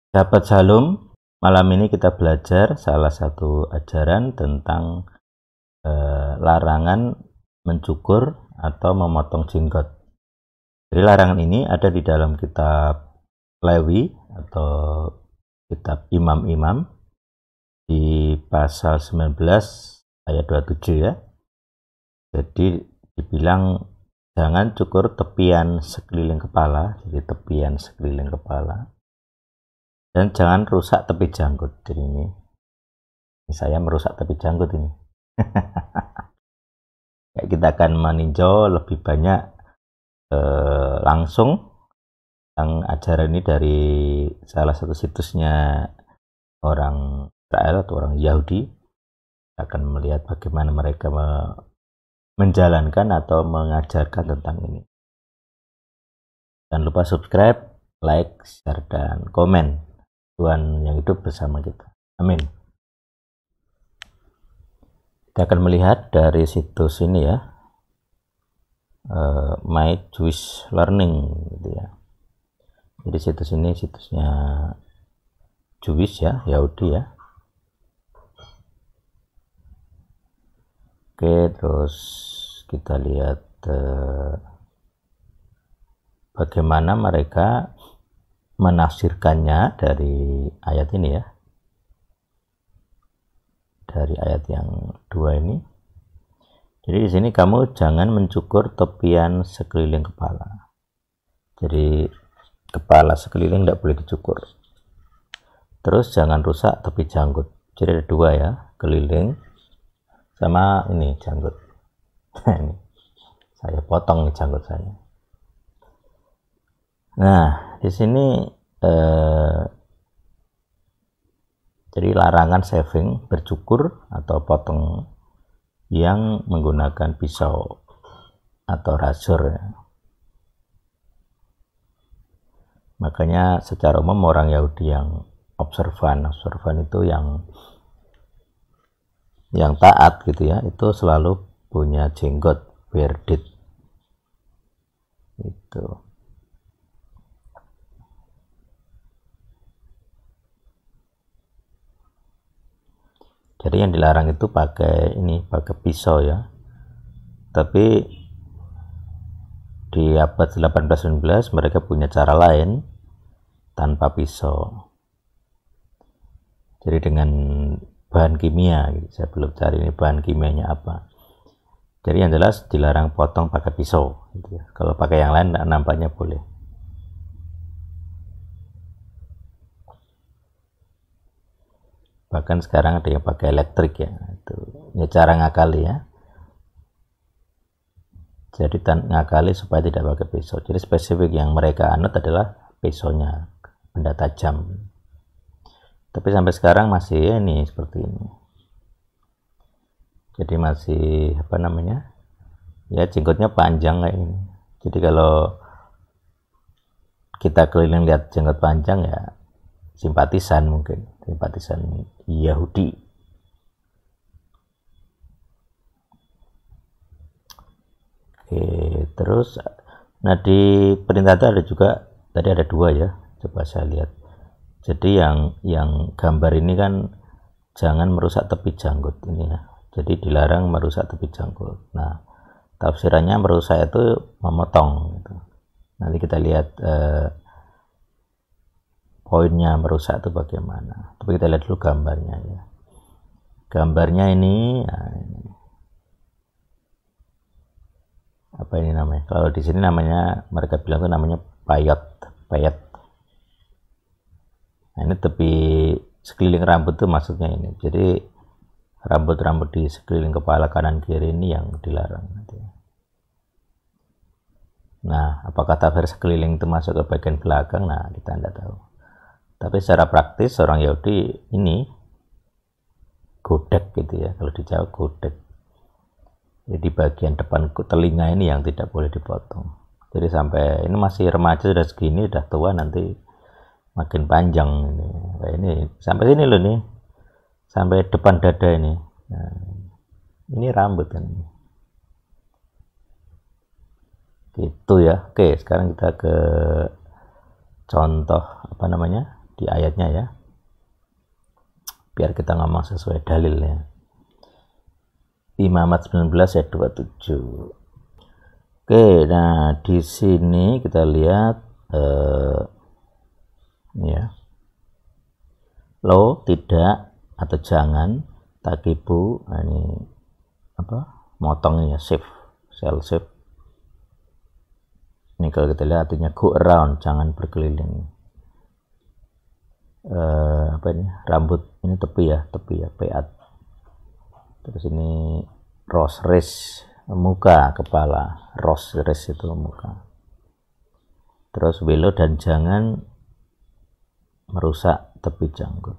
Sahabat Shalom, malam ini kita belajar salah satu ajaran tentang larangan mencukur atau memotong jenggot. Jadi larangan ini ada di dalam kitab Lewi atau kitab Imam-Imam di pasal 19 ayat 27 ya. Jadi dibilang jangan cukur tepian sekeliling kepala, jadi tepian sekeliling kepala. Dan jangan rusak tepi janggut. Jadi ini saya merusak tepi janggut ini. Ya, kita akan meninjau lebih banyak langsung yang ajaran ini dari salah satu situsnya orang Israel atau orang Yahudi. Kita akan melihat bagaimana mereka menjalankan atau mengajarkan tentang ini. Jangan lupa subscribe, like, share, dan komen. Tuhan yang hidup bersama kita. Amin. Kita akan melihat dari situs ini ya, My Jewish Learning gitu ya. Jadi situs ini situsnya Jewish ya, Yahudi ya. Oke, terus kita lihat bagaimana mereka menafsirkannya dari ayat ini ya. Dari ayat yang 2 ini. Jadi di sini kamu jangan mencukur tepian sekeliling kepala. Jadi kepala sekeliling tidak boleh dicukur. Terus jangan rusak tepi janggut. Jadi ada 2 ya, keliling sama ini janggut. Ini saya potong nih janggut saya. Nah, di sini jadi larangan shaving, bercukur atau potong yang menggunakan pisau atau razor ya. Makanya secara umum orang Yahudi yang observan itu yang taat gitu ya, itu selalu punya jenggot bearded itu. Jadi yang dilarang itu pakai pisau ya. Tapi di abad 18-19 mereka punya cara lain tanpa pisau. Jadi dengan bahan kimia gitu. Saya belum cari ini bahan kimianya apa. Jadi yang jelas dilarang potong pakai pisau gitu ya. Kalau pakai yang lain nampaknya boleh. Bahkan sekarang ada yang pakai elektrik ya, itu ya cara ngakali ya. Jadi ngakali supaya tidak pakai pisau. Jadi spesifik yang mereka anut adalah pisaunya, benda tajam. Tapi sampai sekarang masih ini seperti ini. Jadi masih ya jenggotnya panjang kayak ini. Jadi kalau kita keliling lihat jenggot panjang ya simpatisan Yahudi. Oke, terus nah di perintah itu ada juga, tadi ada 2 ya, coba saya lihat. Jadi yang gambar ini kan jangan merusak tepi janggut ini ya. Jadi dilarang merusak tepi janggut. Nah, tafsirannya merusak itu memotong gitu. Nanti kita lihat poinnya merusak itu bagaimana. Tapi kita lihat dulu gambarnya ya. Gambarnya ini, apa ini namanya? Kalau di sini namanya, mereka bilang itu namanya payot. Nah, ini tepi sekeliling rambut itu maksudnya ini. Jadi rambut-rambut di sekeliling kepala kanan kiri ini yang dilarang. Nah, apakah tafsir sekeliling itu masuk ke bagian belakang? Nah, kita tidak tahu. Tapi secara praktis orang Yahudi ini godek gitu ya, kalau di Jawa godek. Jadi bagian depan telinga ini yang tidak boleh dipotong. Jadi sampai ini masih remaja sudah segini, udah tua nanti makin panjang ini. Nah, ini sampai sini loh nih, sampai depan dada ini. Nah, ini rambut kan. Gitu ya. Oke, sekarang kita ke contoh di ayatnya ya, biar kita ngomong sesuai dalilnya. Imamat 19 ayat 27. Oke, nah di sini kita lihat ya, lo tidak atau jangan takibu, nah ini apa, motongnya shift, sel shift. Ini kalau kita lihat artinya go around, jangan berkeliling. Apa ini, rambut ini tepi ya, peat. Terus ini rose race, muka, kepala. Rose race itu muka. Terus welo dan jangan merusak tepi janggut.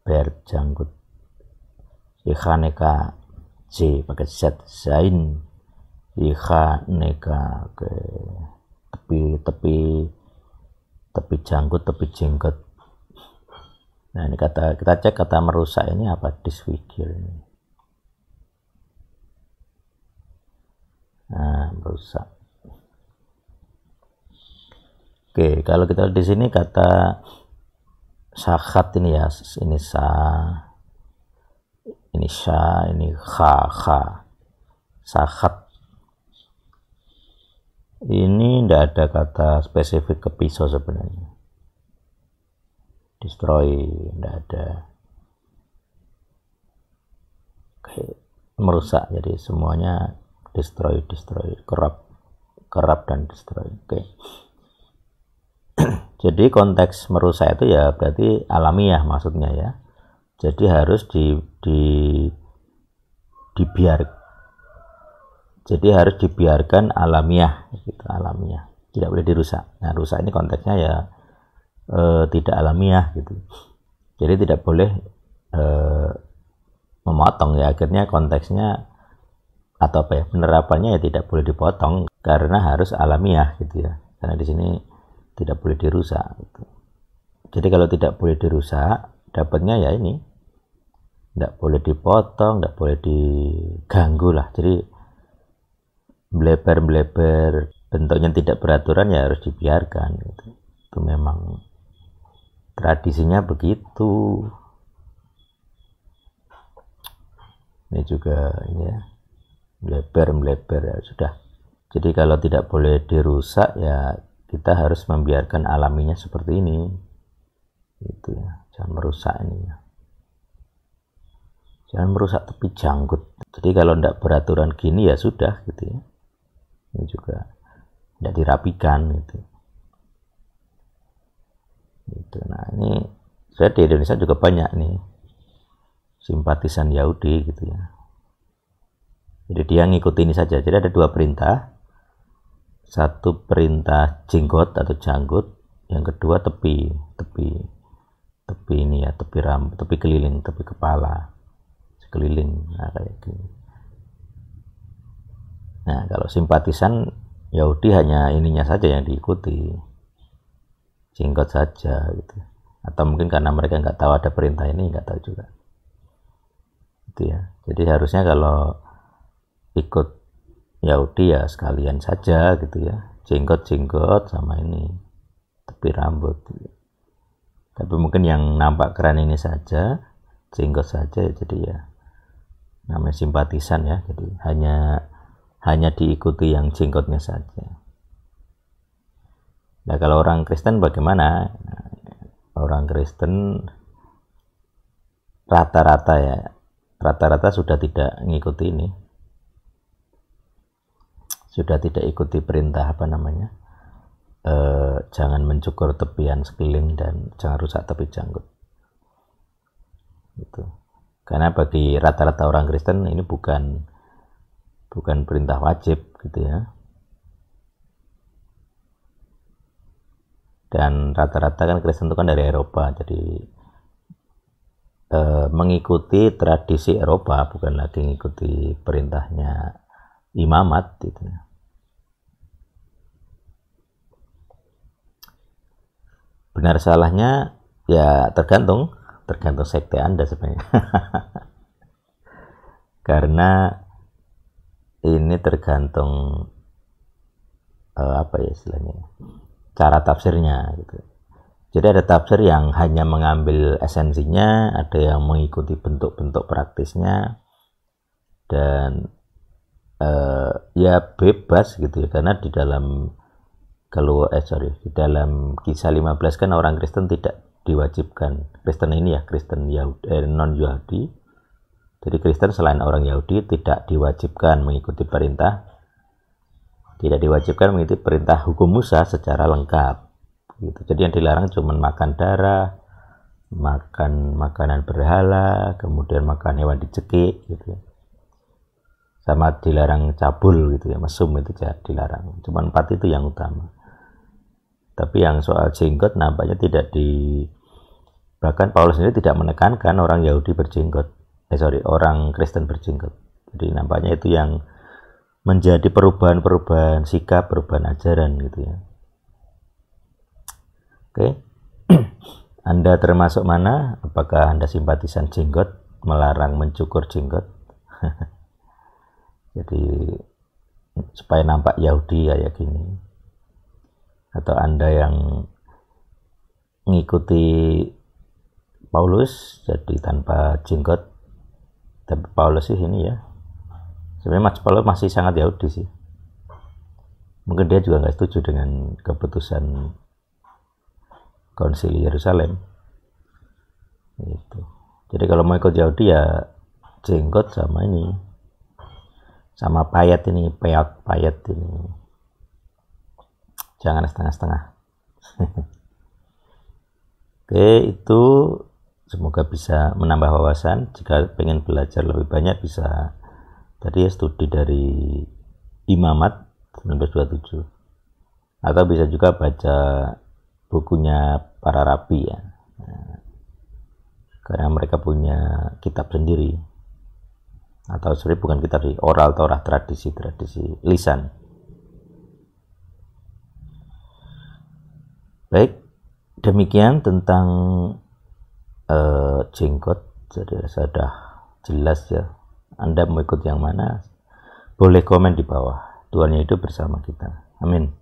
Ber janggut. Ikhaneka J pakai Z, zain. Ikhaneka ke tepi janggut, tepi jenggot. Nah ini kata, kita cek kata merusak ini apa, disfigure ini. Nah, merusak. Oke, kalau kita di sini kata sakhat ini ya, ini sa, ini sya, ini kha. Sakhat. Ini tidak ada kata spesifik ke pisau sebenarnya. Destroy, tidak ada. Oke, merusak, jadi semuanya destroy, corrupt dan destroy. Oke. Jadi konteks merusak itu ya berarti alamiah maksudnya ya. Jadi harus dibiarkan alamiah, gitu, alamiah. Tidak boleh dirusak. Nah, rusak ini konteksnya ya tidak alamiah gitu. Jadi tidak boleh memotong ya. Akhirnya konteksnya atau apa ya, penerapannya ya tidak boleh dipotong karena harus alamiah gitu ya. Karena di sini tidak boleh dirusak gitu. Jadi kalau tidak boleh dirusak, dapatnya ya ini, tidak boleh dipotong, tidak boleh diganggu lah. Jadi melebar, bentuknya tidak beraturan ya harus dibiarkan gitu. Itu memang tradisinya begitu. Ini juga ini ya, melebar ya sudah. Jadi kalau tidak boleh dirusak ya kita harus membiarkan alaminya seperti ini, gitu ya. Jangan merusak ini ya. Jangan merusak tepi janggut. Jadi kalau tidak beraturan gini ya sudah gitu ya. Ini juga tidak dirapikan gitu. Gitu. Nah ini saya di Indonesia juga banyak nih simpatisan Yahudi gitu ya. Jadi dia ngikuti ini saja. Jadi ada dua perintah. Satu perintah jenggot atau janggut, yang kedua tepi ini ya, tepi rambut, tepi keliling, tepi kepala, sekeliling, nah kayak gini. Nah kalau simpatisan Yahudi hanya ininya saja yang diikuti, jenggot saja gitu. Atau mungkin karena mereka nggak tahu ada perintah ini, nggak tahu juga. Gitu ya. Jadi harusnya kalau ikut Yahudi ya sekalian saja gitu ya, jenggot sama ini tepi rambut gitu. Tapi mungkin yang nampak keren ini saja, jenggot saja, jadi ya namanya simpatisan ya, jadi hanya diikuti yang jenggotnya saja. Nah kalau orang Kristen bagaimana? Nah, orang Kristen rata-rata sudah tidak mengikuti ini, sudah tidak ikuti perintah apa namanya, jangan mencukur tepian sekeliling dan jangan rusak tepi janggut gitu. Karena bagi rata-rata orang Kristen ini bukan perintah wajib gitu ya. Dan rata-rata kan Kristen itu kan dari Eropa, jadi mengikuti tradisi Eropa, bukan lagi mengikuti perintahnya imamat gitu. Benar salahnya ya tergantung sekte Anda sebenarnya. Karena ini tergantung apa ya istilahnya, cara tafsirnya gitu. Jadi ada tafsir yang hanya mengambil esensinya, ada yang mengikuti bentuk-bentuk praktisnya, dan ya bebas gitu ya, karena di dalam di dalam Kisah 15 kan orang Kristen tidak diwajibkan, Kristen ini ya Kristen non Yahudi, jadi Kristen selain orang Yahudi tidak diwajibkan mengikuti perintah, tidak diwajibkan mengikuti perintah hukum Musa secara lengkap gitu. Jadi yang dilarang cuma makan darah, makan makanan berhala, kemudian makan hewan dicekik gitu ya, sama dilarang cabul gitu ya, mesum itu dilarang. Cuma 4 itu yang utama. Tapi yang soal jenggot nampaknya tidak bahkan Paulus sendiri tidak menekankan orang Yahudi berjenggot, orang Kristen berjenggot. Jadi nampaknya itu yang menjadi perubahan sikap, perubahan ajaran gitu ya. Oke. Anda termasuk mana? Apakah Anda simpatisan jenggot, melarang mencukur jenggot? Jadi supaya nampak Yahudi kayak gini, atau Anda yang mengikuti Paulus jadi tanpa jenggot? Tapi Paulus sih ini ya, sebenarnya Paulus masih sangat Yahudi sih, mungkin dia juga nggak setuju dengan keputusan Konsili Yerusalem gitu. Jadi kalau mau ikut Yahudi ya jenggot sama ini, sama payat ini, payat ini, jangan setengah-setengah. Oke, itu semoga bisa menambah wawasan. Jika pengen belajar lebih banyak bisa tadi ya studi dari Imamat 1927, atau bisa juga baca bukunya para rabi ya, karena mereka punya kitab sendiri, atau sebenarnya bukan kitab sih, oral Torah, tradisi lisan. Baik, demikian tentang jenggot. Jadi sudah jelas ya. Anda mau ikut yang mana? Boleh komen di bawah. Tuhan hidup bersama kita. Amin.